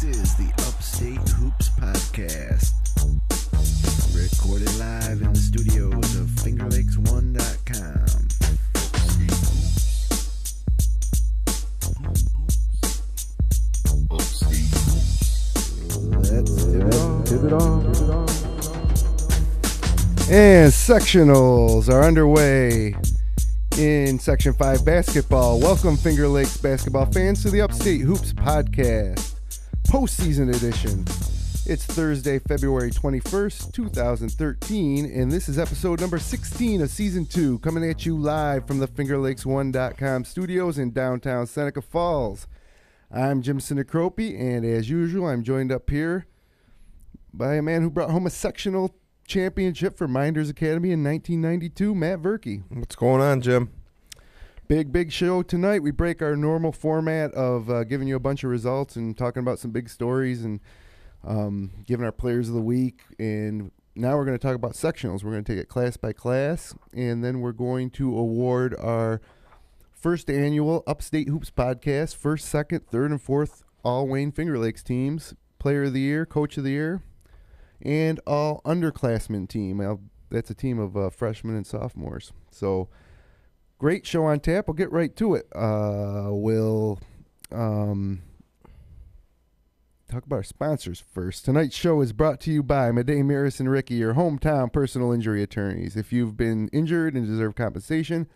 This is the Upstate Hoops Podcast. Recorded live in the studios of FingerLakes1.com. Let's tip it off. And sectionals are underway in Section 5 basketball. Welcome, Finger Lakes basketball fans, to the Upstate Hoops Podcast, postseason edition. It's Thursday, February 21st, 2013, and this is episode number 16 of Season 2, coming at you live from the FingerLakes1.com studios in downtown Seneca Falls. I'm Jim Sinacropi, and as usual, I'm joined up here by a man who brought home a sectional championship for Minders Academy in 1992, Matt Verkey. What's going on, Jim? Big show tonight. We break our normal format of giving you a bunch of results and talking about some big stories and giving our players of the week. And now we're going to talk about sectionals. We're going to take it class by class, and then we're going to award our first annual Upstate Hoops Podcast, first, second, third, and fourth All-Wayne-Finger Lakes teams, Player of the Year, Coach of the Year, and all underclassmen team. Well, that's a team of freshmen and sophomores. So great show on tap. We'll get right to it. We'll talk about our sponsors first. Tonight's show is brought to you by Madej Maris and Ricky, your hometown personal injury attorneys. If you've been injured and deserve compensation,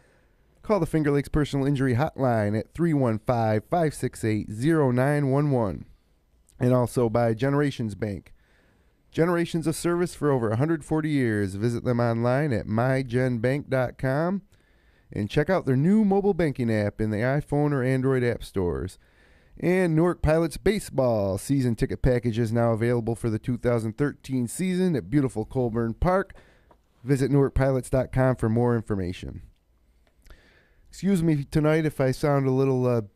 call the Finger Lakes Personal Injury Hotline at 315-568-0911. And also by Generations Bank. Generations of service for over 140 years. Visit them online at mygenbank.com and check out their new mobile banking app in the iPhone or Android app stores. And Newark Pilots Baseball season ticket package is now available for the 2013 season at beautiful Colburn Park. Visit newarkpilots.com for more information. Excuse me tonight if I sound a little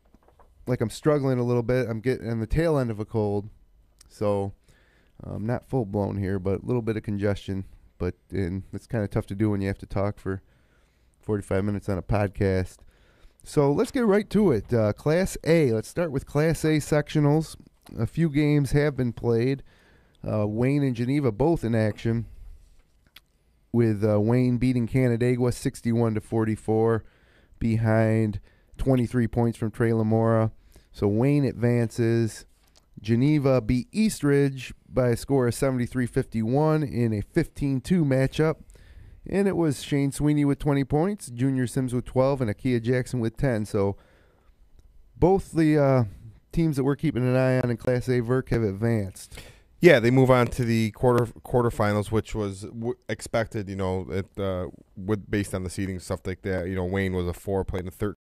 like I'm struggling a little bit. I'm getting on the tail end of a cold, so not full-blown here, but a little bit of congestion. But it's kind of tough to do when you have to talk for 45 minutes on a podcast. So let's get right to it. Class A. Let's start with Class A sectionals. A few games have been played. Wayne and Geneva both in action, with Wayne beating Canandaigua 61-44 behind 23 points from Trey Lamora. So Wayne advances. Geneva beat Eastridge by a score of 73-51 in a 15-2 matchup. And it was Shane Sweeney with 20 points, Junior Sims with 12, and Akia Jackson with 10. So both the teams that we're keeping an eye on in Class A Verk have advanced. Yeah, they move on to the quarterfinals, which was expected, based on the seeding and stuff like that. Wayne was a 4, playing a 13.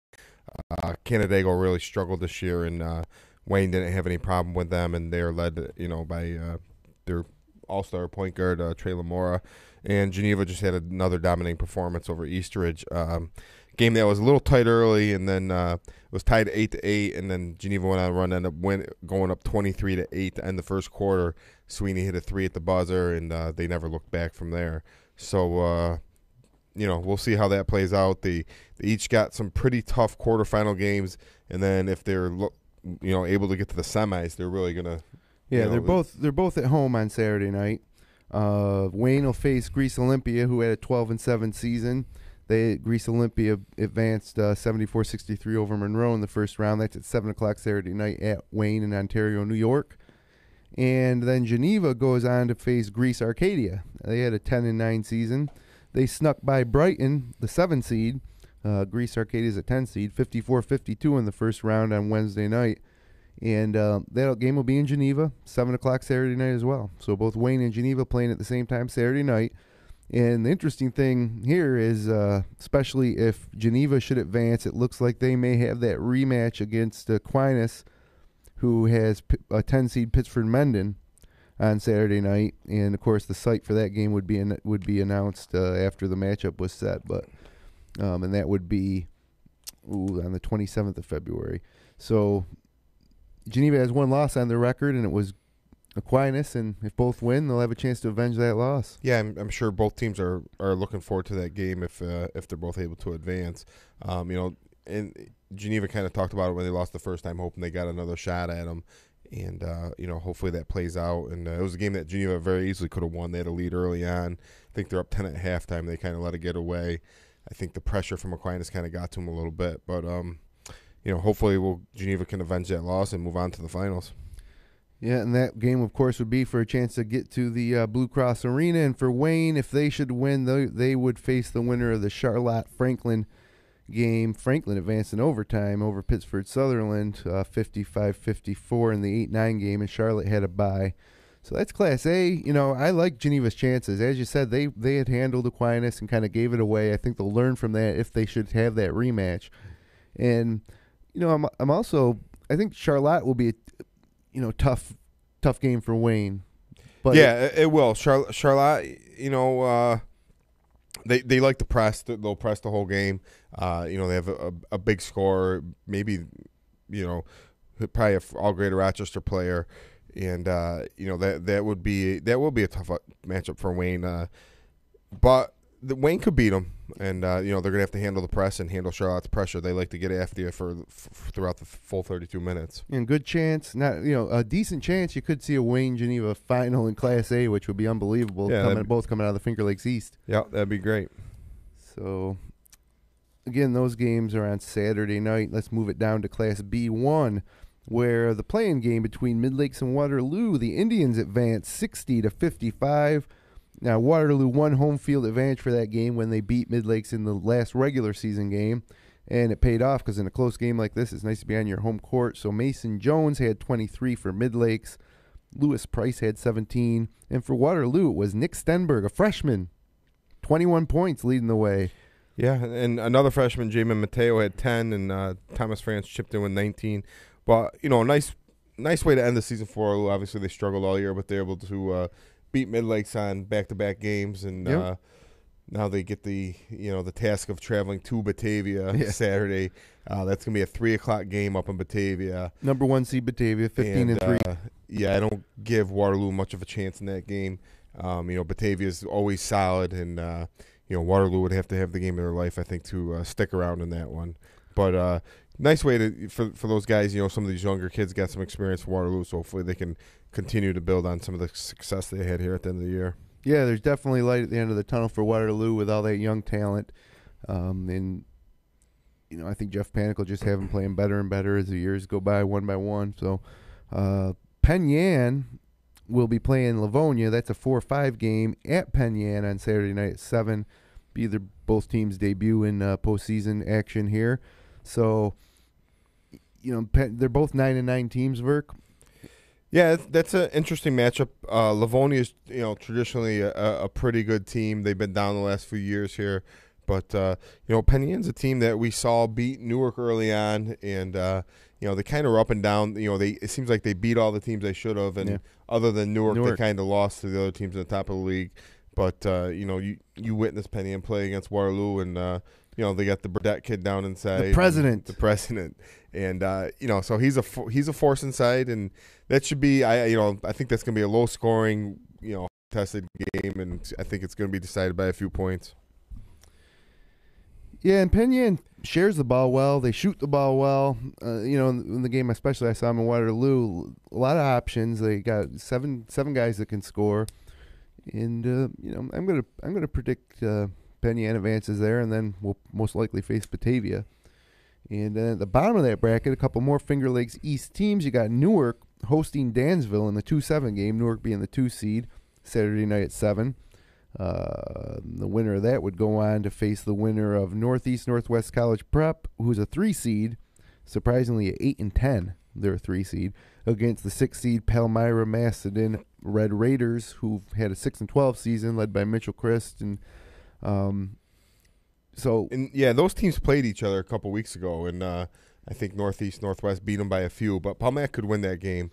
Canandaigua really struggled this year, and Wayne didn't have any problem with them, and they're led, by their all-star point guard, Trey Lamora. And Geneva just had another dominating performance over Eastridge. Game that was a little tight early, and then was tied 8-8, and then Geneva went on a run, ended up going up 23-8 to end the first quarter. Sweeney hit a 3 at the buzzer, and they never looked back from there. So, we'll see how that plays out. They each got some pretty tough quarterfinal games, and then if they're able to get to the semis, they're really gonna. Yeah, they're both at home on Saturday night. Wayne will face Greece Olympia, who had a 12-7 season. Greece Olympia advanced 74-63 over Monroe in the first round. That's at 7 o'clock Saturday night at Wayne in Ontario, New York. And then Geneva goes on to face Greece Arcadia. They had a 10-9 season. They snuck by Brighton, the 7 seed. Greece Arcadia is a 10 seed, 54-52 in the first round on Wednesday night. And that game will be in Geneva, 7 o'clock Saturday night as well. So both Wayne and Geneva playing at the same time Saturday night. And the interesting thing here is, especially if Geneva should advance, it looks like they may have that rematch against Aquinas, who has a 10-seed Pittsford Mendon on Saturday night. And, of course, the site for that game would be announced after the matchup was set. But and that would be on the 27th of February. So Geneva has one loss on their record, and it was Aquinas, and if both win, they'll have a chance to avenge that loss. Yeah, I'm sure both teams are looking forward to that game if they're both able to advance. And Geneva kind of talked about it when they lost the first time, hoping they got another shot at them. And, hopefully that plays out. And it was a game that Geneva very easily could have won. They had a lead early on. I think they're up 10 at halftime. They kind of let it get away. I think the pressure from Aquinas kind of got to them a little bit. But, hopefully Geneva can avenge that loss and move on to the finals. Yeah, and that game, of course, would be for a chance to get to the Blue Cross Arena. And for Wayne, if they should win, they would face the winner of the Charlotte-Franklin game. Franklin advanced in overtime over Pittsford Sutherland, 55-54 in the 8-9 game, and Charlotte had a bye. So that's Class A. I like Geneva's chances. As you said, they had handled Aquinas and kind of gave it away. I think they'll learn from that if they should have that rematch. And, I'm also – I think Charlotte will be – tough game for Wayne. But yeah, it will. Charlotte, they like to press. They'll press the whole game. They have a big scorer, maybe, probably an all-grade Rochester player, and that will be a tough matchup for Wayne. But Wayne could beat them, and they're gonna have to handle the press and handle Charlotte's pressure. They like to get after you throughout the full 32 minutes. And good chance, not a decent chance you could see a Wayne Geneva final in Class A, which would be unbelievable. Yeah, both coming out of the Finger Lakes East. Yeah, that'd be great. So again, those games are on Saturday night. Let's move it down to Class B1, where the playing game between Mid Lakes and Waterloo, the Indians advanced 60-55. Now, Waterloo won home field advantage for that game when they beat Mid Lakes in the last regular season game, and it paid off because in a close game like this, it's nice to be on your home court. So Mason Jones had 23 for Mid Lakes. Lewis Price had 17. And for Waterloo, it was Nick Stenberg, a freshman, 21 points leading the way. Yeah, and another freshman, Jamin Mateo, had 10, and Thomas France chipped in with 19. But, nice way to end the season for Waterloo. Obviously, they struggled all year, but they're able to beat Mid Lakes on back-to-back games, and now they get the task of traveling to Batavia Saturday. That's gonna be a 3:00 game up in Batavia. Number 1 seed Batavia, 15-3. I don't give Waterloo much of a chance in that game. Batavia is always solid, and Waterloo would have to have the game of their life, I think, to stick around in that one. But nice way for those guys. Some of these younger kids got some experience for Waterloo, so hopefully they can continue to build on some of the success they had here at the end of the year. Yeah, there's definitely light at the end of the tunnel for Waterloo with all that young talent. And I think Jeff Panic will just have him playing better and better as the years go by, one by one. So Penn Yan will be playing Livonia. That's a 4-5 game at Penn Yan on Saturday night at 7. Both teams debut in postseason action here. So, they're both 9-9 teams, Verk. Yeah, that's an interesting matchup. Livonia is, traditionally a pretty good team. They've been down the last few years here. But, Penn Yan's a team that we saw beat Newark early on, and, they kind of were up and down. It seems like they beat all the teams they should have, and other than Newark, they kind of lost to the other teams at the top of the league. But, you witnessed Penn Yan play against Waterloo, and, they got the Burdette kid down inside. The president. And, so he's a force inside, and that should be, I think that's going to be a low-scoring, tested game, and I think it's going to be decided by a few points. Yeah, and Penn Yan shares the ball well. They shoot the ball well. In the game especially I saw them in Waterloo, a lot of options. They got seven guys that can score. And, I'm gonna predict Penn Yan advances there, and then we'll most likely face Batavia. And at the bottom of that bracket, a couple more Finger Lakes East teams. You got Newark hosting Dansville in the 2-7 game, Newark being the 2 seed, Saturday night at 7. The winner of that would go on to face the winner of Northwest College Prep, who's a 3 seed, surprisingly at 8-10. They're a 3 seed, against the 6 seed Palmyra Macedon Red Raiders, who've had a 6-12 season led by Mitchell Christ. And those teams played each other a couple weeks ago, and I think Northwest beat them by a few, but Palmyra could win that game.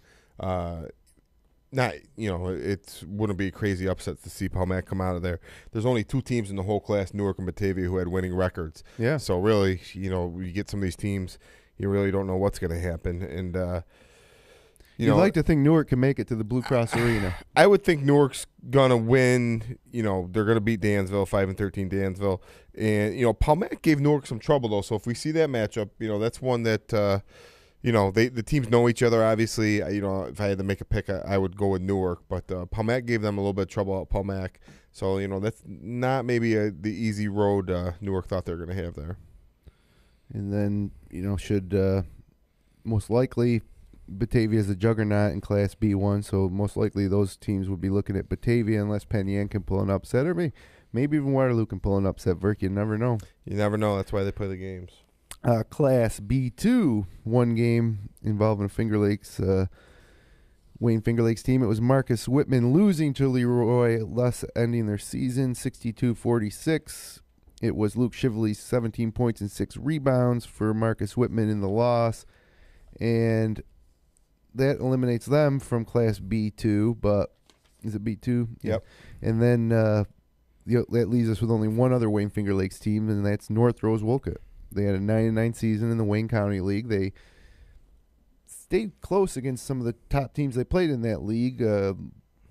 It wouldn't be a crazy upset to see Palmyra come out of there. There's only 2 teams in the whole class, Newark and Batavia, who had winning records. Yeah. So really, you get some of these teams, you really don't know what's going to happen. And you'd like to think Newark can make it to the Blue Cross Arena. I would think Newark's going to win. They're going to beat Dansville, 5-13 Dansville. And, Palmyra gave Newark some trouble, though. So if we see that matchup, that's one that, the teams know each other. Obviously, if I had to make a pick, I would go with Newark. But Palmac gave them a little bit of trouble at Palmac. So, that's not maybe the easy road Newark thought they were going to have there. And then, should most likely Batavia is a juggernaut in Class B1, so most likely those teams would be looking at Batavia unless Penn Yan can pull an upset, or maybe even Waterloo can pull an upset. Verk, you never know. You never know. That's why they play the games. Class B2, one game involving Finger Lakes, Wayne-Finger Lakes team. It was Marcus Whitman losing to Leroy, thus ending their season 62-46. It was Luke Shively's 17 points and 6 rebounds for Marcus Whitman in the loss. And that eliminates them from Class B2, but is it B2? Yep. And then that leaves us with only one other Wayne-Finger Lakes team, and that's North Rose Wolcott. They had a 9-9 season in the Wayne County League. They stayed close against some of the top teams they played in that league. A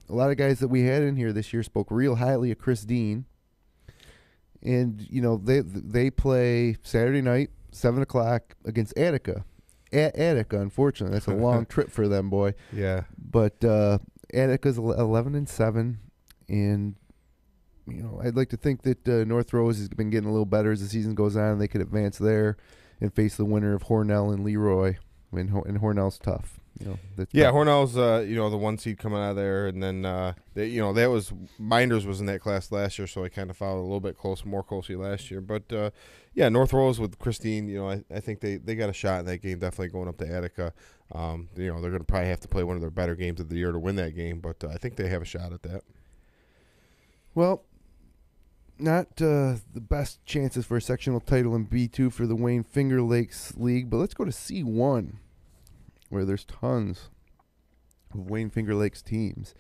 lot of guys that we had in here this year spoke real highly of Chris Dean. And, they play Saturday night, 7 o'clock, against Attica. At Attica, unfortunately. That's a long trip for them, boy. Yeah. But Attica's 11-7, and I'd like to think that North Rose has been getting a little better as the season goes on. They could advance there and face the winner of Hornell and Leroy. And Hornell's tough. Tough. Hornell's the one seed coming out of there, and then that was Minders was in that class last year, so I kind of followed a little bit more closely last year. But North Rose with Christine, I think they got a shot in that game. Definitely going up to Attica. They're going to probably have to play one of their better games of the year to win that game, but I think they have a shot at that. Well, not the best chances for a sectional title in B2 for the Wayne-Finger Lakes League, but let's go to C1, where there's tons of Wayne-Finger Lakes teams.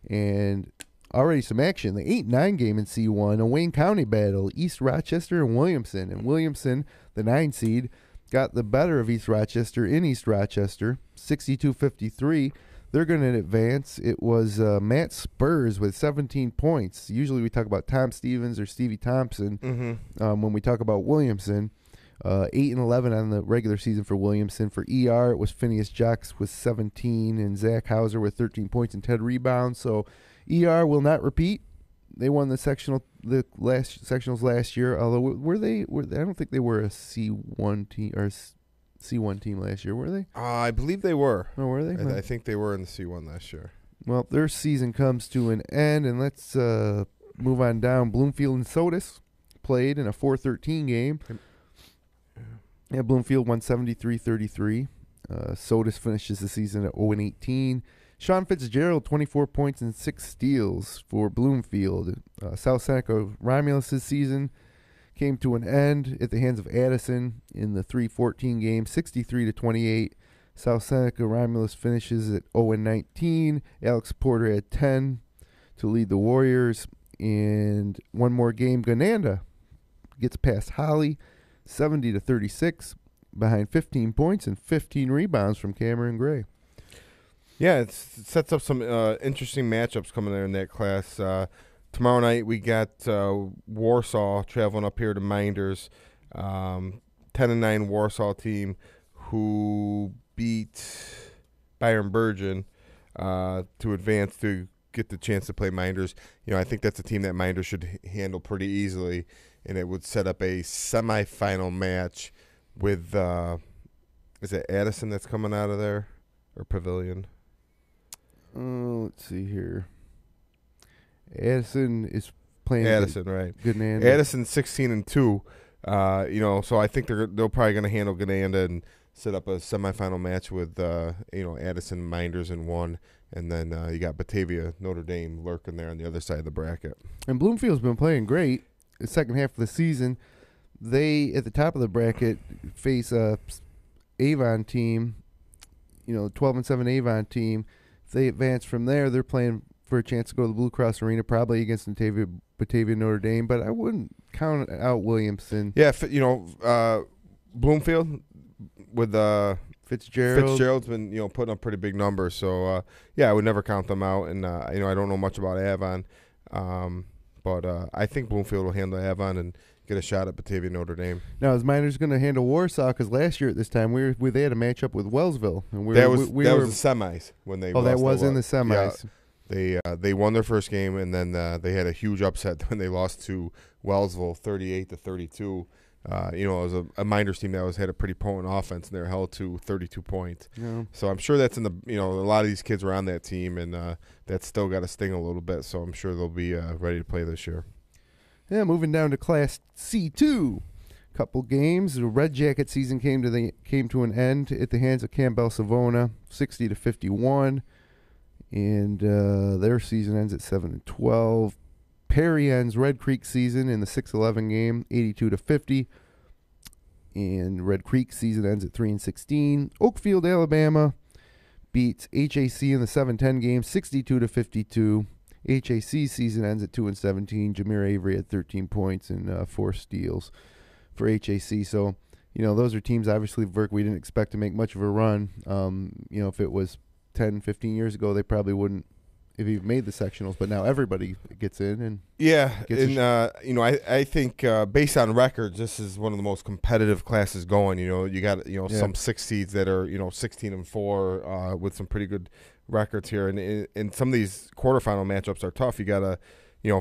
And already some action. The 8-9 game in C1, a Wayne County battle, East Rochester and Williamson. And Williamson, the 9 seed, got the better of East Rochester in East Rochester, 62-53. They're going to advance. It was Matt Spurs with 17 points. Usually we talk about Tom Stevens or Stevie Thompson when we talk about Williamson. 8-11 on the regular season for Williamson. For ER, it was Phineas Jocks with 17 and Zach Hauser with 13 points and 10 rebounds. So ER will not repeat. They won the sectionals last year. Although I don't think they were a C1 team or C1 team last year, were they? I believe they were. Oh, were they? I think they were in the C1 last year. Well, their season comes to an end, and let's move on down. Bloomfield and Sodus played in a 4-13 game. Yeah, Bloomfield won 73-33. Sodus finishes the season at 0-18. Sean Fitzgerald, 24 points and 6 steals for Bloomfield. South Seneca Romulus' season came to an end at the hands of Addison in the 3-14 game, 63-28. South Seneca Romulus finishes at 0-19. Alex Porter had 10 to lead the Warriors. And one more game, Gananda gets past Holly, 70-36, behind 15 points and 15 rebounds from Cameron Gray. Yeah, it sets up some interesting matchups coming there in that class. Tomorrow night we got Warsaw traveling up here to Minders, 10-9 Warsaw team who beat Byron Burgeon to advance to get the chance to play Minders. I think that's a team that Minders should handle pretty easily, and it would set up a semifinal match with is it Addison that's coming out of there or Pavilion? Let's see here. Addison is playing. Addison, right? Gananda. Addison 16-2. So I think they're probably going to handle Gananda and set up a semifinal match with Addison Minders in one, and then you got Batavia Notre Dame lurking there on the other side of the bracket. And Bloomfield's been playing great the second half of the season. They at the top of the bracket face a Avon team, 12-7 Avon team. If they advance from there, they're playing for a chance to go to the Blue Cross Arena, probably against Batavia Notre Dame, but I wouldn't count out Williamson. Yeah, Bloomfield with Fitzgerald's been putting up pretty big numbers, so I would never count them out. And I don't know much about Avon, but I think Bloomfield will handle Avon and get a shot at Batavia Notre Dame. Now, is Miners going to handle Warsaw? Because last year at this time, they had a matchup with Wellsville. And that was the semis when they. Oh, that was in the semis. Yeah, they won their first game, and then they had a huge upset when they lost to Wellsville 38-32. It was a Miners team that had a pretty potent offense, and they were held to 32 points. Yeah. So I'm sure that's in the a lot of these kids were on that team, and that's still got to sting a little bit. So I'm sure they'll be ready to play this year. Yeah, moving down to Class C2. Couple games. The Red Jacket season came to an end at the hands of Campbell Savona, 60-51, and their season ends at 7-12. Perry ends Red Creek season in the 6-11 game, 82-50. And Red Creek season ends at 3-16. Oakfield, Alabama beats HAC in the 7-10 game, 62-52. HAC season ends at 2-17. Jameer Avery had 13 points and 4 steals for HAC. So, those are teams, obviously, Verk, we didn't expect to make much of a run. If it was 10, 15 years ago, they probably wouldn't if he made the sectionals, but now everybody gets in. And I think based on records, this is one of the most competitive classes going. You got some 6 seeds that are 16-4 with some pretty good records here, and some of these quarterfinal matchups are tough. You got to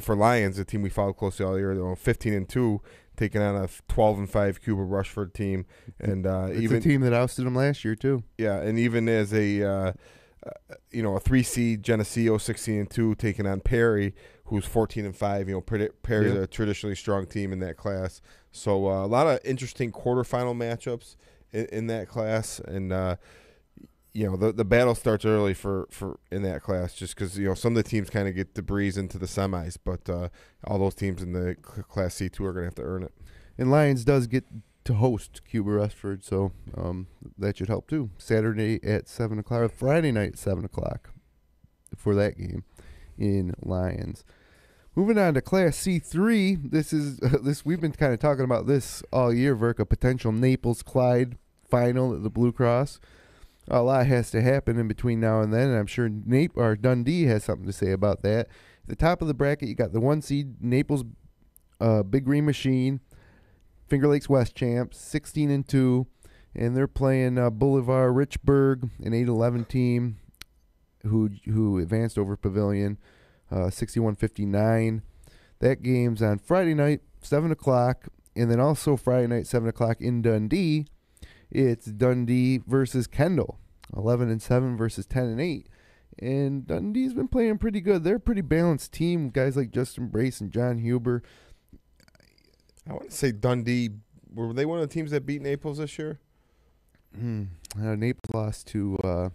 for Lions, a team we followed closely all year, 15-2. Taking on a 12-5 Cuba Rushford team, and even a team that ousted them last year too. Yeah, and even as a 3 seed Geneseo 16-2 taking on Perry, who's 14-5. Perry's a traditionally strong team in that class, so a lot of interesting quarterfinal matchups in that class, and the battle starts early for in that class just because some of the teams kind of get to breeze into the semis, but all those teams in the Class C2 are going to have to earn it. And Lions does get to host Cuba Rushford, so that should help too. Saturday at 7:00, Friday night at 7:00 for that game in Lions. Moving on to Class C3, this we've been kind of talking about this all year, Verk, a potential Naples-Clyde final at the Blue Cross. A lot has to happen in between now and then, and I'm sure Dundee has something to say about that. At the top of the bracket, you got the 1 seed Naples Big Green Machine, Finger Lakes West champs, 16-2, and they're playing Boulevard Richburg, an 8-11 team who advanced over Pavilion, 61-59. That game's on Friday night, 7:00, and then also Friday night, 7:00 in Dundee. It's Dundee versus Kendall, 11-7 versus 10-8. And Dundee's been playing pretty good. They're a pretty balanced team. Guys like Justin Brace and John Huber. I want to say Dundee, were they one of the teams that beat Naples this year? Naples lost to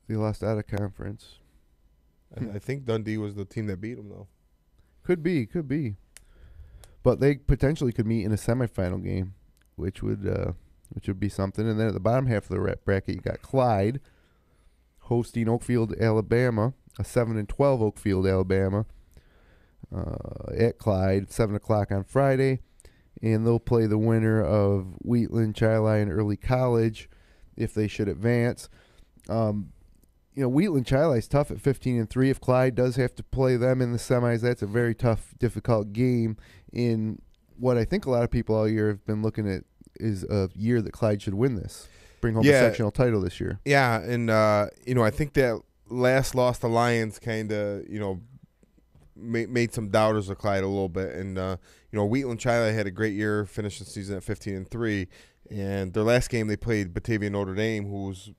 they lost out of conference. I think Dundee was the team that beat them, though. Could be. But they potentially could meet in a semifinal game, which would be something. And then at the bottom half of the bracket, you got Clyde hosting Oakfield, Alabama, a 7-12 Oakfield, Alabama, at Clyde, 7:00 on Friday. And they'll play the winner of Wheatland, Chili, and Early College if they should advance. Wheatland, Chili is tough at 15-3. If Clyde does have to play them in the semis, that's a very tough, difficult game in what I think a lot of people all year have been looking at is a year that Clyde should win this, bring home the sectional title this year. Yeah, and I think that last loss to Lions kind of made some doubters of Clyde a little bit, and Wheatland Chili had a great year, finished the season at 15-3, and their last game they played Batavia Notre Dame, who's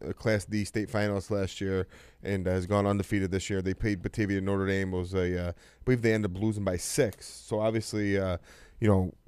a Class D state finalist last year and has gone undefeated this year. They played Batavia Notre Dame. It was I believe they ended up losing by 6. So obviously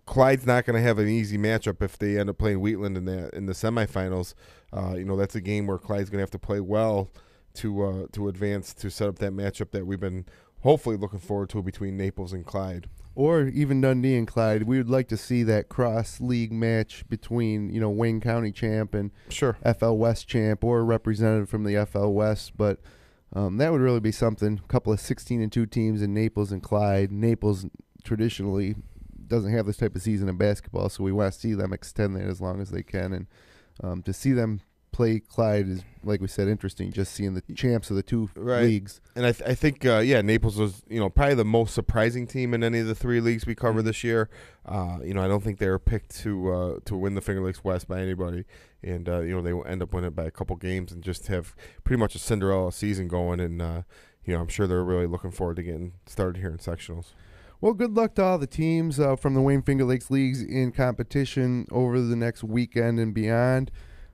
Clyde's not going to have an easy matchup if they end up playing Wheatland in the semifinals. That's a game where Clyde's going to have to play well to advance, to set up that matchup that we've been hopefully looking forward to between Naples and Clyde. Or even Dundee and Clyde. We would like to see that cross-league match between, Wayne County champ and FL West champ, or a representative from the FL West. But that would really be something. A couple of 16-2 teams in Naples and Clyde. Naples traditionally doesn't have this type of season in basketball, so we want to see them extend that as long as they can. And to see them play Clyde is, like we said, interesting. Just seeing the champs of the two leagues. And I think Naples was probably the most surprising team in any of the three leagues we covered this year. I don't think they were picked to win the Finger Lakes West by anybody, and they will end up winning it by a couple games and just have pretty much a Cinderella season going. And I'm sure they're really looking forward to getting started here in sectionals. Well, good luck to all the teams from the Wayne-Finger Lakes leagues in competition over the next weekend and beyond.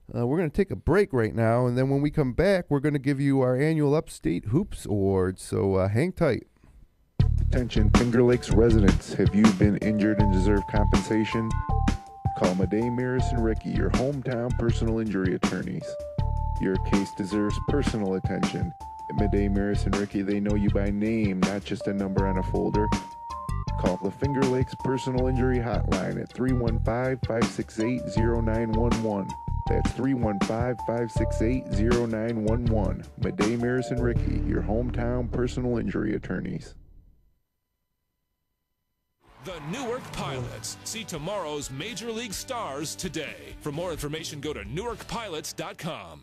We're going to take a break right now, and then when we come back, we're going to give you our annual Upstate Hoops Awards, so hang tight. Attention Finger Lakes residents, have you been injured and deserve compensation? Call Madej, Maris, and Ricky, your hometown personal injury attorneys. Your case deserves personal attention. At Madej, Maris, and Ricky, they know you by name, not just a number on a folder. Call the Finger Lakes Personal Injury Hotline at 315-568-0911. That's 315-568-0911. Madej, Maris, and Ricky, your hometown personal injury attorneys. The Newark Pilots. See tomorrow's Major League stars today. For more information, go to newarkpilots.com.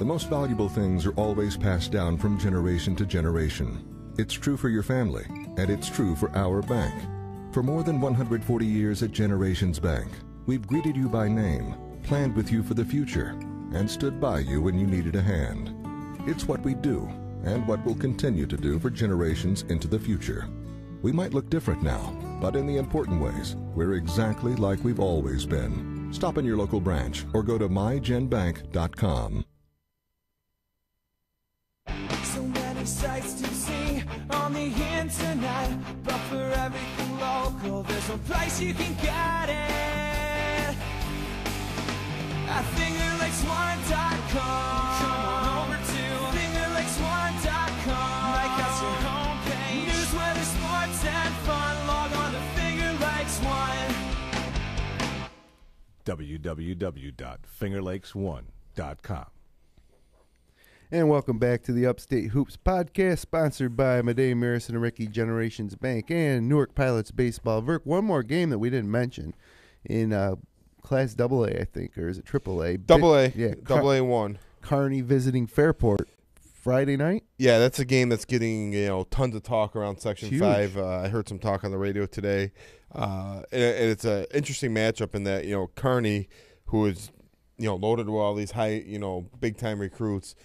The most valuable things are always passed down from generation to generation. It's true for your family, and it's true for our bank. For more than 140 years at Generations Bank, we've greeted you by name, planned with you for the future, and stood by you when you needed a hand. It's what we do, and what we'll continue to do for generations into the future. We might look different now, but in the important ways, we're exactly like we've always been. Stop in your local branch or go to mygenbank.com. So many sights to see on the internet, but for everything local, there's no place you can get it. At fingerlakes1.com. Come on over to fingerlakes1.com. Like us your homepage. News, weather, sports, and fun. Log on to fingerlakes1. www.fingerlakes1.com. And welcome back to the Upstate Hoops podcast, sponsored by Madej, Maris, and Ricky, Generations Bank, and Newark Pilots Baseball. Verk, one more game that we didn't mention in Class AA, I think, or is it AAA? AA. Yeah, AA1. Kearney visiting Fairport Friday night. Yeah, that's a game that's getting tons of talk around Section Huge. 5. I heard some talk on the radio today, and it's an interesting matchup in that Kearney, who is loaded with all these high big time recruits.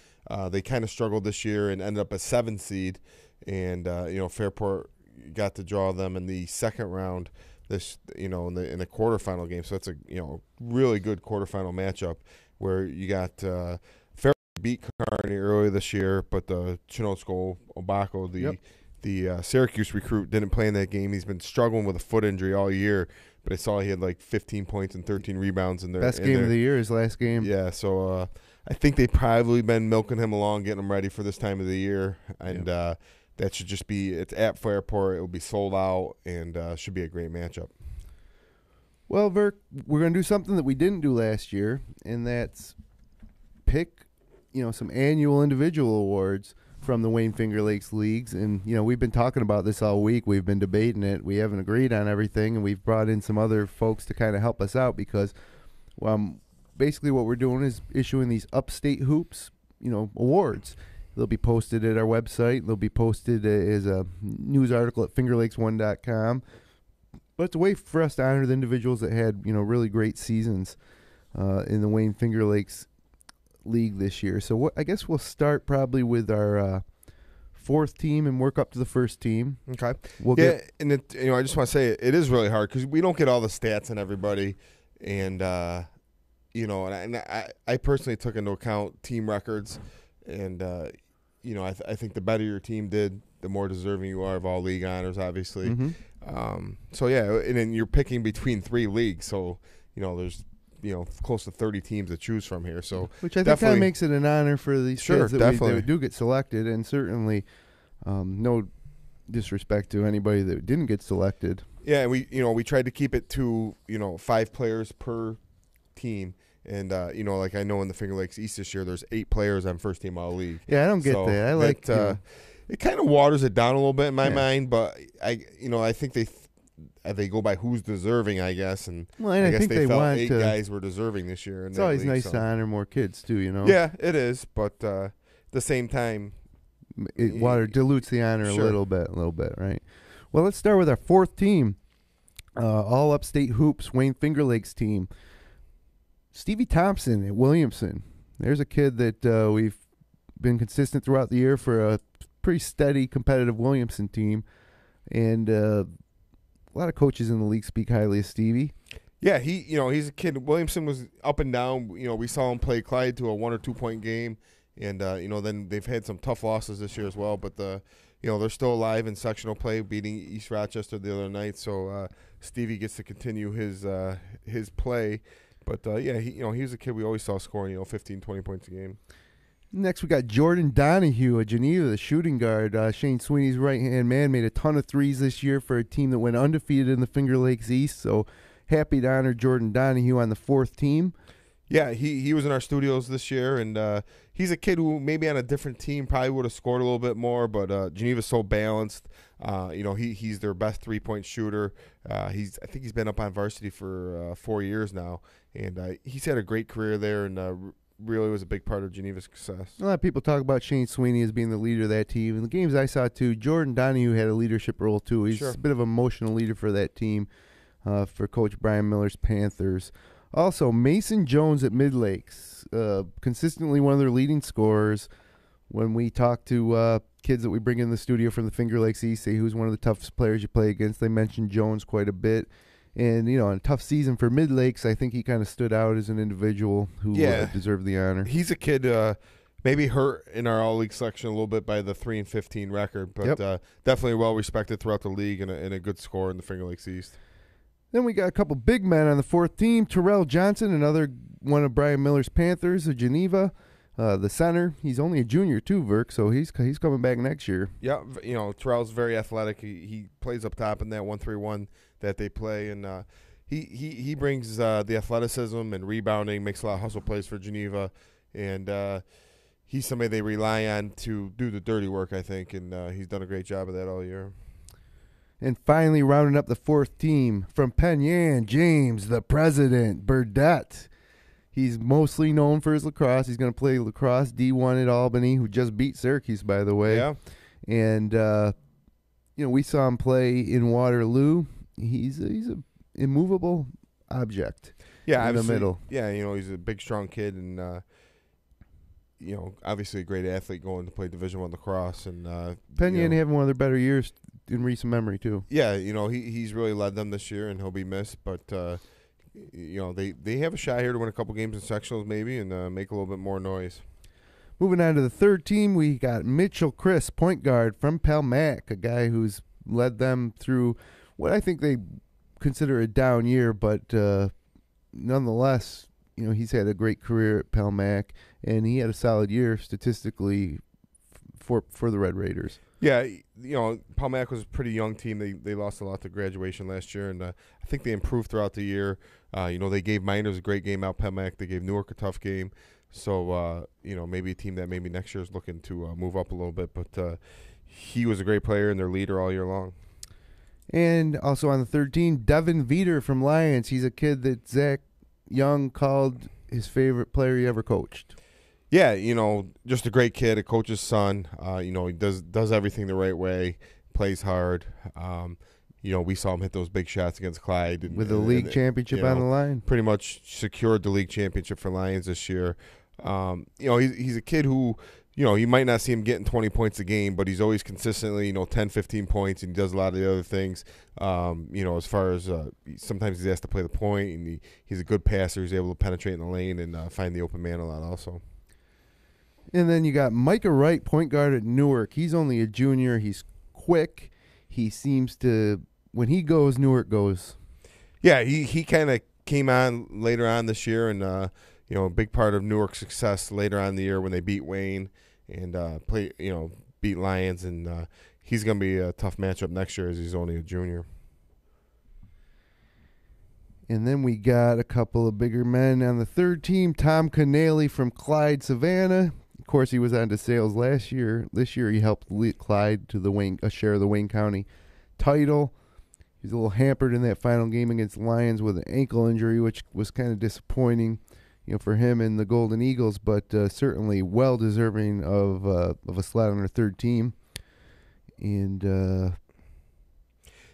They kind of struggled this year and ended up a 7th seed, and Fairport got to draw them in the second round. This in the quarterfinal game, so it's a really good quarterfinal matchup where you got Fairport beat Kearney earlier this year, but the Chinosko Obako, the Syracuse recruit, didn't play in that game. He's been struggling with a foot injury all year, but I saw he had like 15 points and 13 rebounds in there. Best game of the year, his last game. Yeah, so I think they've probably been milking him along, getting him ready for this time of the year, and that should just be – it's at Fairport. It will be sold out, and should be a great matchup. Well, Verk, we're going to do something that we didn't do last year, and that's pick, some annual individual awards from the Wayne-Finger Lakes leagues. And, we've been talking about this all week. We've been debating it. We haven't agreed on everything, and we've brought in some other folks to kind of help us out because basically what we're doing is issuing these Upstate Hoops, awards. They'll be posted at our website. They'll be posted as a news article at fingerlakes1.com. But it's a way for us to honor the individuals that had, really great seasons in the Wayne-Finger Lakes League this year. So I guess we'll start probably with our fourth team and work up to the first team. Okay. And I just want to say it is really hard because we don't get all the stats on everybody, and I personally took into account team records, and I think the better your team did, the more deserving you are of all league honors, obviously. Mm-hmm. And then you're picking between 3 leagues, so there's close to 30 teams to choose from here. So which I think kind of makes it an honor for these kids that do get selected, and certainly no disrespect to anybody that didn't get selected. Yeah, and we tried to keep it to 5 players per team. And, like I know in the Finger Lakes East this year, there's 8 players on first team all league. Yeah, I don't get that. I like it kind of waters it down a little bit in my mind, but I think they go by who's deserving, I guess. And Well, and I guess think they felt want 8 to- guys were deserving this year. It's always nice to honor more kids too, you know. Yeah, it is, but at the same time, Water dilutes the honor Sure. a little bit, right? Well, let's start with our fourth team, all Upstate Hoops Wayne-Finger Lakes team. Stevie Thompson at Williamson. There's a kid that we've been consistent throughout the year for a pretty steady competitive Williamson team, and a lot of coaches in the league speak highly of Stevie. yeah, he's a kid. Williamson was up and down. We saw him play Clyde to a 1 or 2 point game, and then they've had some tough losses this year as well. But they're still alive in sectional play, beating East Rochester the other night. So Stevie gets to continue his play. But he was a kid we always saw scoring 15, 20 points a game. Next, we got Jordan Donahue at Geneva, the shooting guard. Shane Sweeney's right-hand man, made a ton of threes this year for a team that went undefeated in the Finger Lakes East. So happy to honor Jordan Donahue on the fourth team. Yeah, he was in our studios this year, and he's a kid who maybe on a different team probably would have scored a little bit more, but Geneva's so balanced. He's their best three-point shooter. I think he's been up on varsity for 4 years now, and he's had a great career there, and really was a big part of Geneva's success. A lot of people talk about Shane Sweeney as being the leader of that team. In the games I saw, too, Jordan Donahue had a leadership role, too. He's Sure. a bit of an emotional leader for that team, for Coach Brian Miller's Panthers. Also, Mason Jones at Mid-Lakes, consistently one of their leading scorers. When we talk to kids that we bring in the studio from the Finger Lakes East, say who's one of the toughest players you play against, they mention Jones quite a bit. And, in a tough season for Mid-Lakes, I think he kind of stood out as an individual who deserved the honor. He's a kid maybe hurt in our all-league selection a little bit by the 3-15 record, but definitely well-respected throughout the league and a good scorer in the Finger Lakes East. Then we got a couple big men on the fourth team. Terrell Johnson, another one of Brian Miller's Panthers of Geneva, the center. He's only a junior too, Verk, so he's coming back next year. Yeah, Terrell's very athletic. He plays up top in that 1-3-1 that they play, and he brings the athleticism and rebounding, makes a lot of hustle plays for Geneva, and he's somebody they rely on to do the dirty work, I think, and he's done a great job of that all year. And finally, rounding up the fourth team from Penn Yan, James, the president, Burdett. He's mostly known for his lacrosse. He's going to play lacrosse D1 at Albany, who just beat Syracuse, by the way. Yeah. And, we saw him play in Waterloo. He's a immovable object in the middle. Yeah, he's a big, strong kid, and obviously a great athlete going to play Division I lacrosse. And Penn Yan having one of their better years in recent memory too. Yeah, he's really led them this year, and he'll be missed. But they have a shot here to win a couple games in sectionals maybe, and make a little bit more noise. Moving on to the third team, we got Mitchell Chris, point guard from Palmac, a guy who's led them through what I think they consider a down year, but nonetheless, he's had a great career at Palmac, and he had a solid year statistically for the Red Raiders. Yeah, Palmac was a pretty young team. They lost a lot to graduation last year, and I think they improved throughout the year. They gave Miners a great game out Palmac. They gave Newark a tough game. So, maybe a team that maybe next year is looking to move up a little bit. But he was a great player and their leader all year long. And also on the third team, Devin Veter from Lions. He's a kid that Zach Young called his favorite player he ever coached. Yeah, just a great kid, a coach's son. He does everything the right way, plays hard. We saw him hit those big shots against Clyde. With the league championship on the line. Pretty much secured the league championship for Lions this year. He's a kid who, you might not see him getting 20 points a game, but he's always consistently, 10, 15 points, and he does a lot of the other things. As far as sometimes he's asked to play the point, and he's a good passer. He's able to penetrate in the lane and find the open man a lot also. And then you got Micah Wright, point guard at Newark. He's only a junior. He's quick. He seems to, when he goes, Newark goes. Yeah, he kind of came on later on this year, and a big part of Newark's success later on in the year when they beat Wayne and beat Lions, and he's going to be a tough matchup next year as he's only a junior. And then we got a couple of bigger men on the third team. Tom Canale from Clyde, Savannah. Of course, he was on to sales last year. This year, he helped lead Clyde to the Wayne, a share of the Wayne County title. He's a little hampered in that final game against Lions with an ankle injury, which was kind of disappointing, for him and the Golden Eagles, but certainly well deserving of a slot on our third team. And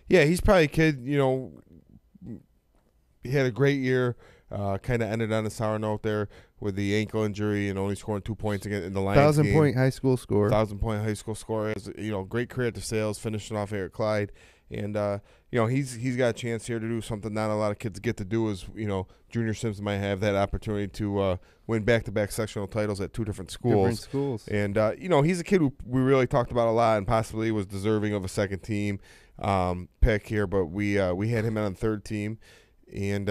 yeah, he's probably a kid. He had a great year. Kind of ended on a sour note there with the ankle injury and only scoring 2 points again in the Lions game. 1,000-point high school score. 1,000-point high school score. Has great career at the Sales, finishing off here at Clyde. And he's got a chance here to do something not a lot of kids get to do. Is Junior Sims might have that opportunity to win back-to-back sectional titles at two different schools. And he's a kid who we really talked about a lot and possibly was deserving of a second team pick here. But we had him on the third team, and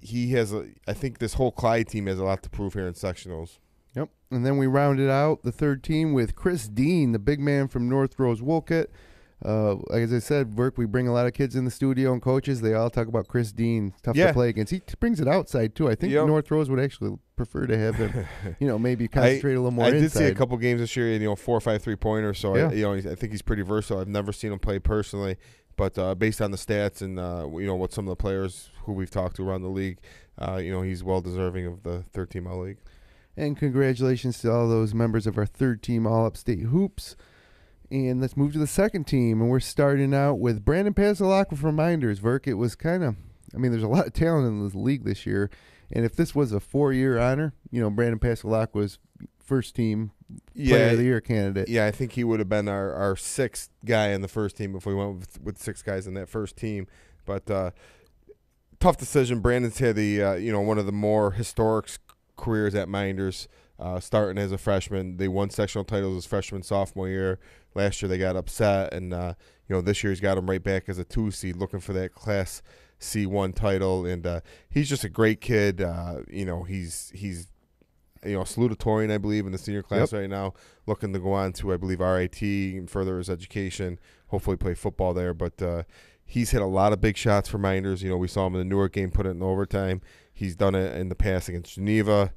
he has I think this whole Clyde team has a lot to prove here in sectionals. Yep. And then we rounded out the third team with Chris Dean, the big man from North Rose Wolcott. As I said, we bring a lot of kids in the studio and coaches. They all talk about Chris Dean. Tough to play against. He brings it outside, too. I think North Rose would actually prefer to have him, maybe concentrate a little more inside. I did see a couple games this year, 4 or 5 3-pointers. So, I think he's pretty versatile. I've never seen him play personally. But based on the stats and, what some of the players who we've talked to around the league, he's well deserving of the third-team All-League. And congratulations to all those members of our third-team All-Upstate Hoops. And let's move to the second team. And we're starting out with Brandon Pasalak with reminders. Verk, it was kind of, there's a lot of talent in this league this year. And if this was a 4-year honor, Brandon Pasalak was first-team Player of the Year candidate. Yeah, I think he would have been our sixth guy in the first team if we went with 6 guys in that first team. But tough decision. Brandon's had the one of the more historic careers at Minders, starting as a freshman. They won sectional titles his freshman, sophomore year. Last year they got upset, and this year he's got him right back as a 2 seed, looking for that Class C1 title. And he's just a great kid. He's salutatorian, I believe, in the senior class right now, looking to go on to, I believe, RIT and further his education, hopefully play football there. But he's hit a lot of big shots for Minders. We saw him in the Newark game, put it in overtime. He's done it in the past against Geneva.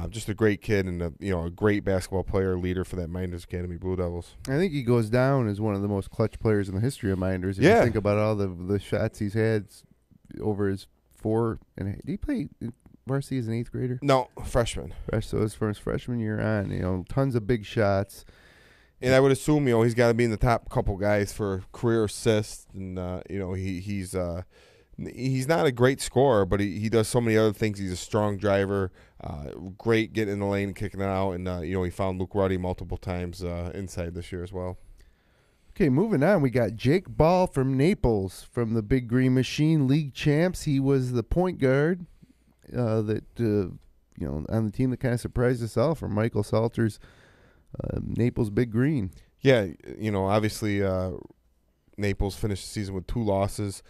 Just a great kid and a great basketball player, leader for that Minders Academy Blue Devils. I think he goes down as one of the most clutch players in the history of Minders. If you think about all the shots he's had over his 4 and did he play varsity as an 8th grader? No, freshman. So it's from his freshman year on, tons of big shots. And I would assume, he's got to be in the top couple guys for career assists. And, he's not a great scorer, but he does so many other things. He's a strong driver, great getting in the lane and kicking it out. And, he found Luke Ruddy multiple times inside this year as well. Okay, moving on, we got Jake Ball from Naples, from the Big Green Machine League champs. He was the point guard on the team that kind of surprised us all, from Michael Salter's Naples Big Green. Yeah, obviously Naples finished the season with 2 losses,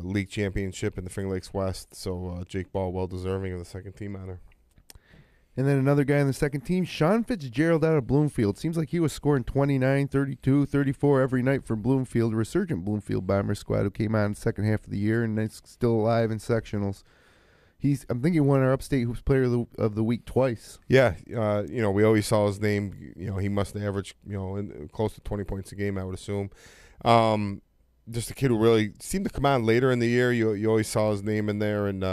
league championship in the Finger Lakes West, so Jake Ball well deserving of the second team honor. And then another guy on the second team, Sean Fitzgerald out of Bloomfield. Seems like he was scoring 29, 32, 34 every night for Bloomfield, a resurgent Bloomfield Bomber squad who came on in the second half of the year and is still alive in sectionals. I'm thinking he won our Upstate Hoops Player of the Week twice. Yeah, we always saw his name. He must average, close to 20 points a game, I would assume. Just a kid who really seemed to come on later in the year. You always saw his name in there, and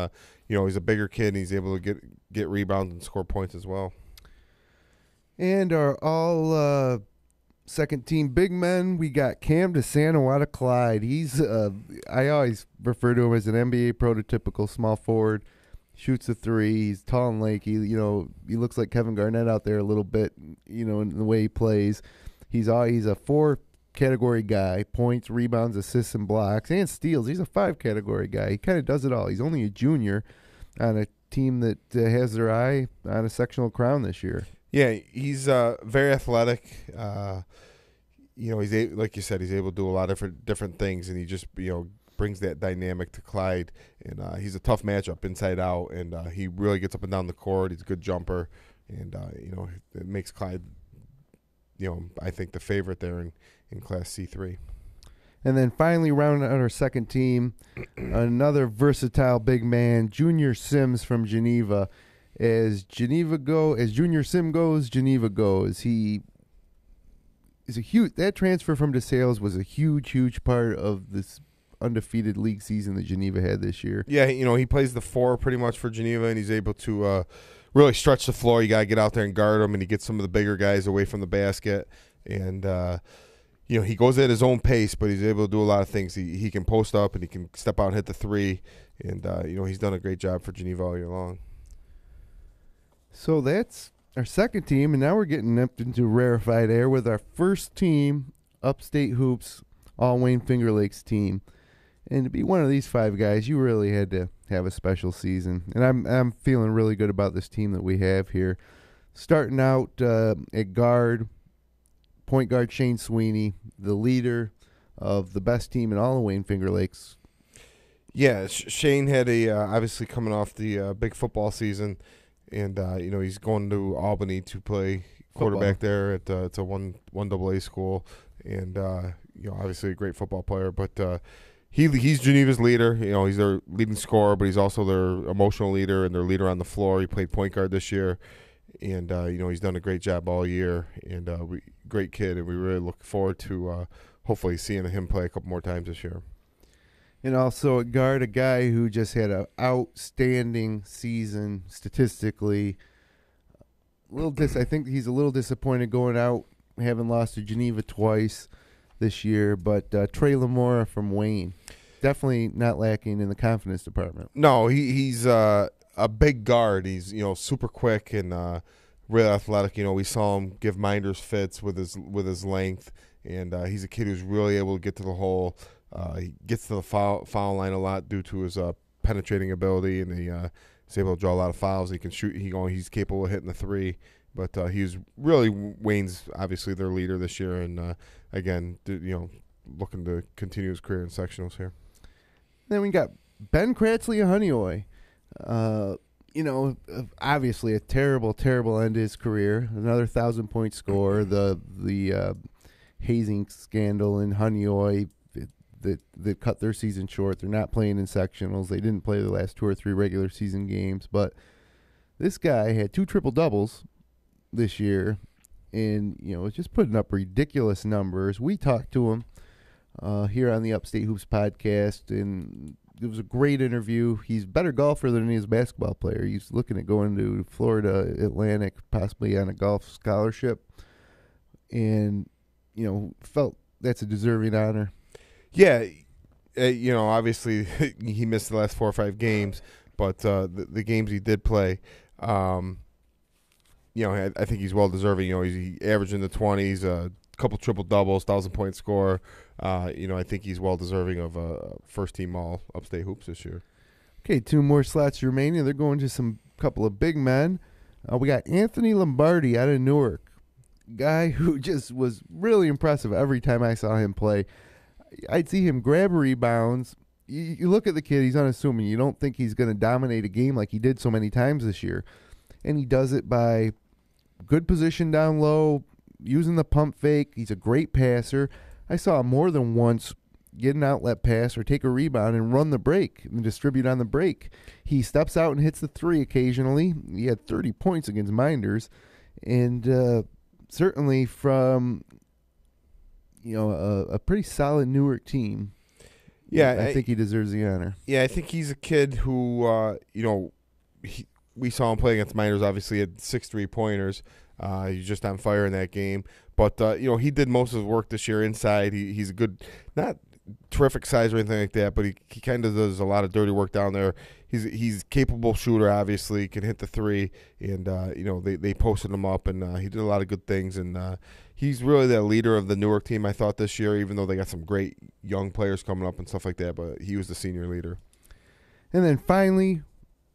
he's a bigger kid, and he's able to get rebounds and score points as well. And our all second team big men, we got Cam DeSanto out of Clyde. He's I always refer to him as an NBA prototypical small forward. Shoots a 3. He's tall and lanky. He looks like Kevin Garnett out there a little bit, in the way he plays. He's a 4-category guy: points, rebounds, assists, and blocks, and steals. He's a 5-category guy. He kind of does it all. He's only a junior on a team that has their eye on a sectional crown this year. Yeah, he's very athletic. He's like you said, he's able to do a lot of different things, and he just brings that dynamic to Clyde. And he's a tough matchup inside out, and he really gets up and down the court. He's a good jumper, and it makes Clyde, I think the favorite there in Class C3. And then finally, rounding out our second team, another versatile big man, Junior Sims from Geneva. As Junior Sim goes, Geneva goes. He is a huge. That transfer from DeSales was a huge part of this undefeated league season that Geneva had this year. Yeah, he plays the 4 pretty much for Geneva, and he's able to really stretch the floor. You got to get out there and guard him, and he gets some of the bigger guys away from the basket. And, he goes at his own pace, but he's able to do a lot of things. He can post up, and he can step out and hit the 3. And, he's done a great job for Geneva all year long. So that's our second team, and now we're getting up into rarefied air with our first team, Upstate Hoops All-Wayne-Finger Lakes team. And to be one of these 5 guys, you really had to have a special season. And I'm feeling really good about this team that we have here. Starting out at guard, point guard Shane Sweeney, the leader of the best team in all of Wayne-Finger Lakes. Yeah, Shane had obviously coming off the big football season, and he's going to Albany to play quarterback there at it's a one AA school, and obviously a great football player, but. He's Geneva's leader. He's their leading scorer, but he's also their emotional leader and their leader on the floor. He played point guard this year, and he's done a great job all year. And great kid, and we really look forward to hopefully seeing him play a couple more times this year. And also at guard, a guy who just had an outstanding season statistically. I think he's a little disappointed going out, having lost to Geneva twice this year, but Trey Lamora from Wayne, definitely not lacking in the confidence department. No, he's a big guard. He's super quick and really athletic. We saw him give Minders fits with his length, and he's a kid who's really able to get to the hole. He gets to the foul line a lot due to his penetrating ability, and he's able to draw a lot of fouls. He can shoot. He's capable of hitting the 3. But he's really Wayne's obviously their leader this year, and again, looking to continue his career in sectionals here. Then we got Ben Kratsley of Honeoye. Obviously a terrible end to his career. Another 1,000-point scorer. The hazing scandal in Honeoye that cut their season short. They're not playing in sectionals. They didn't play the last 2 or 3 regular season games, but this guy had 2 triple-doubles this year, and was just putting up ridiculous numbers. We talked to him here on the Upstate Hoops podcast, and it was a great interview. He's a better golfer than he is a basketball player. He's looking at going to Florida Atlantic, possibly on a golf scholarship, and felt that's a deserving honor. Yeah, obviously he missed the last 4 or 5 games, but the games he did play. I think he's well deserving. He averaged in the 20s, a couple triple doubles, 1,000-point score. I think he's well deserving of a first team all Upstate Hoops this year. Okay, 2 more slots remaining. They're going to some couple of big men. We got Anthony Lombardi out of Newark, guy who just was really impressive every time I saw him play. I'd see him grab rebounds. You look at the kid; he's unassuming. You don't think he's going to dominate a game like he did so many times this year, and he does it by good position down low, using the pump fake. He's a great passer. I saw him more than once get an outlet pass or take a rebound and run the break and distribute on the break. He steps out and hits the 3 occasionally. He had 30 points against Minders, and certainly from a pretty solid Newark team. Yeah, I think he deserves the honor. Yeah, I think he's a kid who we saw him play against Miners. Obviously, had 6 3-pointers. He's just on fire in that game. But he did most of his work this year inside. He's a good, not terrific size or anything like that, but he kind of does a lot of dirty work down there. He's a capable shooter. Obviously, can hit the 3, and they posted him up, and he did a lot of good things. And he's really the leader of the Newark team, I thought, this year. Even though they got some great young players coming up and stuff like that, but he was the senior leader. And then finally,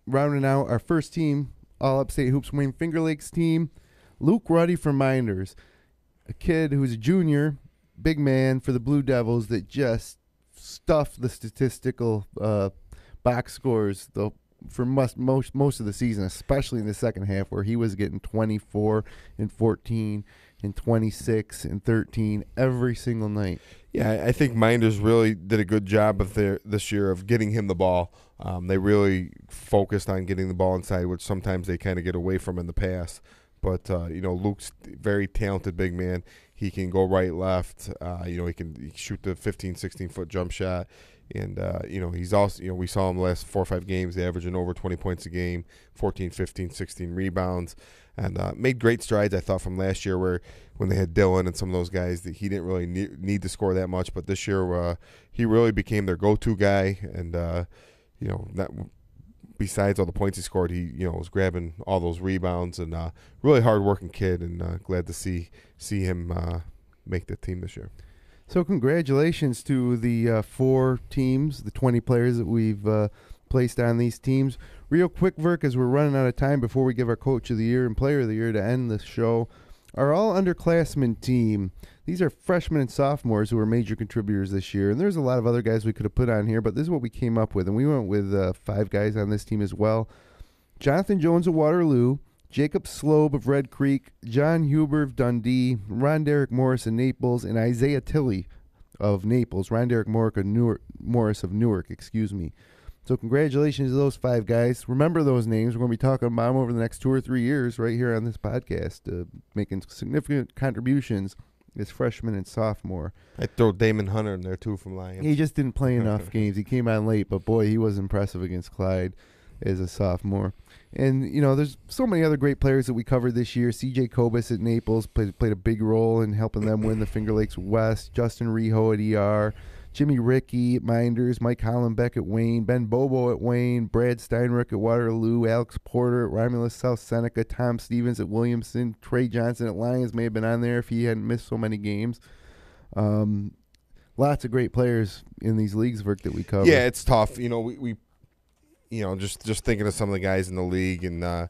rounding out our first team, all Upstate Hoops Wayne-Finger Lakes team, Luke Ruddy from Minders, a kid who's a junior, big man for the Blue Devils that just stuffed the statistical box scores for most of the season, especially in the second half where he was getting 24 and 14 and 26 and 13 every single night. Yeah, I think Minders really did a good job this year of getting him the ball. They really focused on getting the ball inside, which sometimes they kind of get away from in the past. But, Luke's a very talented big man. He can go right, left. You know, he can shoot the 15, 16-foot jump shot. And, you know, he's also, you know, we saw him the last 4 or 5 games, averaging over 20 points a game, 14, 15, 16 rebounds. And made great strides, I thought, from last year where when they had Dylan and some of those guys that he didn't really need to score that much. But this year he really became their go-to guy. And, you know, that besides all the points he scored, he, you know, was grabbing all those rebounds. And really hard-working kid, and glad to see him make the team this year. So congratulations to the 4 teams, the 20 players that we've placed on these teams. Real quick, Verk, as we're running out of time before we give our Coach of the Year and Player of the Year to end the show, our all-underclassmen team, these are freshmen and sophomores who are major contributors this year. And there's a lot of other guys we could have put on here, but this is what we came up with. And we went with 5 guys on this team as well. Jonathan Jones of Waterloo, Jacob Slobe of Red Creek, John Huber of Dundee, Ron Derek Morris of Naples, and Isaiah Tilley of Naples. Ron Derek Morris of Newark, excuse me. So congratulations to those 5 guys. Remember those names. We're going to be talking about them over the next 2 or 3 years right here on this podcast, making significant contributions as freshman and sophomore. I'd throw Damon Hunter in there, too, from Lions. He just didn't play enough games. He came on late, but, boy, he was impressive against Clyde as a sophomore. And, you know, there's so many other great players that we covered this year. C.J. Kobus at Naples played a big role in helping them win the Finger Lakes West. Justin Reho at ER. Jimmy Rickey at Minders, Mike Hollenbeck at Wayne, Ben Bobo at Wayne, Brad Steinrook at Waterloo, Alex Porter at Romulus South Seneca, Tom Stevens at Williamson, Trey Johnson at Lions may have been on there if he hadn't missed so many games. Lots of great players in these leagues, Vic, that we cover. Yeah, it's tough. You know, we you know, just thinking of some of the guys in the league, and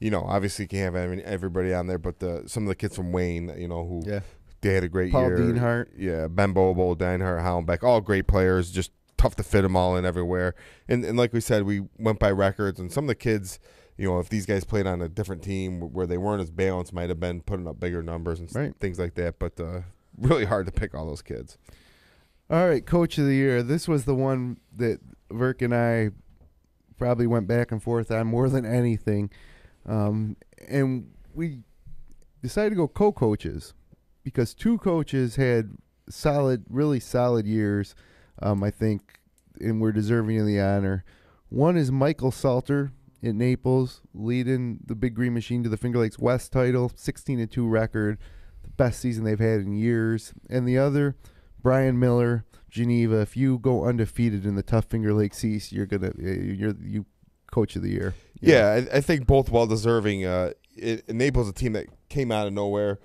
you know, obviously you can't have everybody on there, but some of the kids from Wayne, you know, who. Yeah. They had a great Paul year. Dienhart. Yeah, Ben Bobo, Dienhart, Hallenbeck, all great players. Just tough to fit them all in everywhere. And like we said, we went by records. And some of the kids, you know, if these guys played on a different team where they weren't as balanced, might have been putting up bigger numbers and things like that. But really hard to pick all those kids. All right, Coach of the Year. This was the one that Verk and I probably went back and forth on more than anything. And we decided to go co-coaches, because 2 coaches had really solid years, I think, and were deserving of the honor. One is Michael Salter at Naples, leading the Big Green Machine to the Finger Lakes West title, 16-2 record, the best season they've had in years. And the other, Brian Miller, Geneva. If you go undefeated in the tough Finger Lakes East, you're Coach of the Year. Yeah, I think both well-deserving. Naples is a team that came out of nowhere.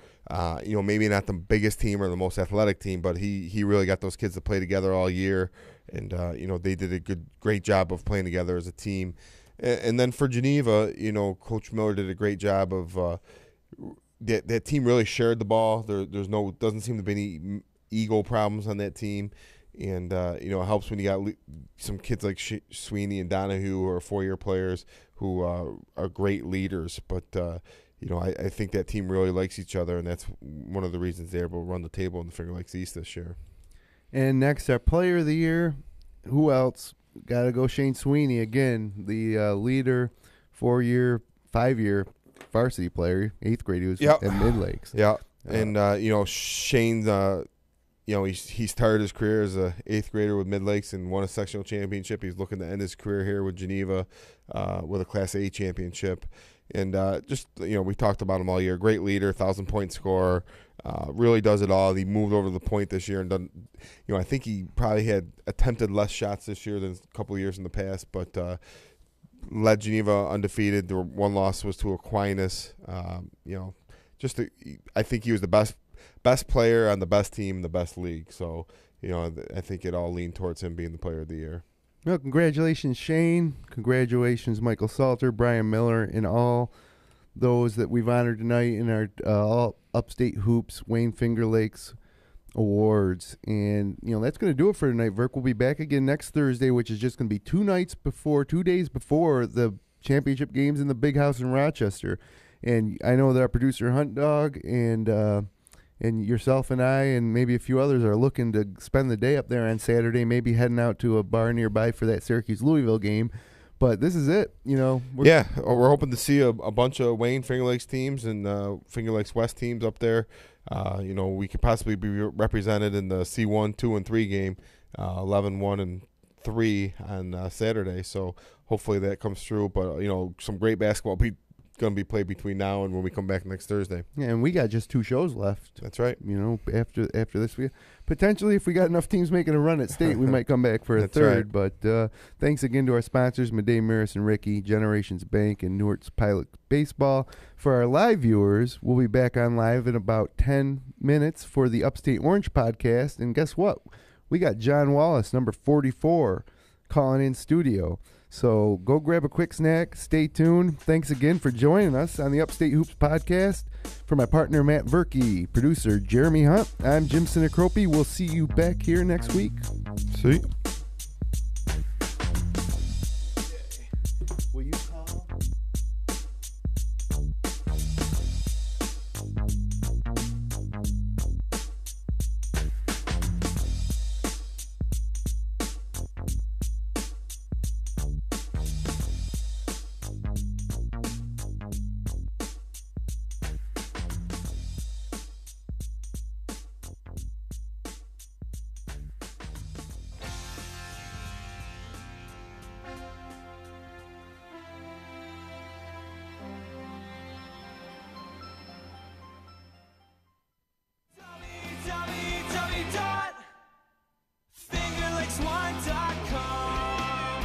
You know, maybe not the biggest team or the most athletic team, but he really got those kids to play together all year, and you know, they did a great job of playing together as a team. And then for Geneva, you know, Coach Miller did a great job of that team really shared the ball. Doesn't seem to be any ego problems on that team, and you know, it helps when you got some kids like Sweeney and Donahue who are 4-year players who are great leaders, but. You know, I think that team really likes each other, and that's one of the reasons they're able to run the table in the Finger Lakes East this year. And next, our Player of the Year. Who else? Got to go Shane Sweeney again, the leader, 4-year, 5-year varsity player, 8th grade. He was at Mid Lakes. Yeah, and you know, Shane's you know, he started his career as a 8th grader with Mid Lakes and won a sectional championship. He's looking to end his career here with Geneva with a Class A championship. And just, you know, we talked about him all year. Great leader, 1,000-point scorer, really does it all. He moved over to the point this year and done, you know, I think he probably had attempted less shots this year than a couple of years in the past, but led Geneva undefeated. The one loss was to Aquinas. You know, I think he was the best player on the best team in the best league. So, you know, I think it all leaned towards him being the Player of the Year. Well, congratulations, Shane. Congratulations, Michael Salter, Brian Miller, and all those that we've honored tonight in our all Upstate Hoops Wayne-Finger Lakes Awards. And, you know, that's going to do it for tonight, Verk. We'll be back again next Thursday, which is just going to be 2 days before the championship games in the Big House in Rochester. And I know that our producer, Hunt Dog, and yourself and I and maybe a few others are looking to spend the day up there on Saturday, maybe heading out to a bar nearby for that Syracuse-Louisville game. But this is it. We're we're hoping to see a bunch of Wayne Finger Lakes teams and Finger Lakes West teams up there. We could possibly be represented in the C1, 2, and 3 game, 11, 1, and 3 on Saturday. So hopefully that comes through. But, some great basketball going to be played between now and when we come back next Thursday. Yeah, and we got just 2 shows left. That's right. After this, we potentially, if we got enough teams making a run at state, we might come back for a third. Right. But thanks again to our sponsors, Madej, Maris, and Ricky, Generations Bank, and Newart's Pilot Baseball. For our live viewers, we'll be back on live in about 10 minutes for the Upstate Orange podcast. And guess what? We got John Wallace, number 44, calling in studio. So go grab a quick snack. Stay tuned. Thanks again for joining us on the Upstate Hoops podcast. For my partner, Matt Verkey, producer, Jeremy Hunt, I'm Jim Sinacropi. We'll see you back here next week. See? Will you call? www.fingerlakeswine.com.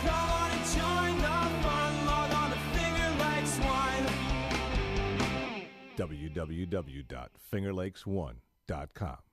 Come on and join the fun. Log on to Finger Lakes Wine. www.fingerlakes1.com.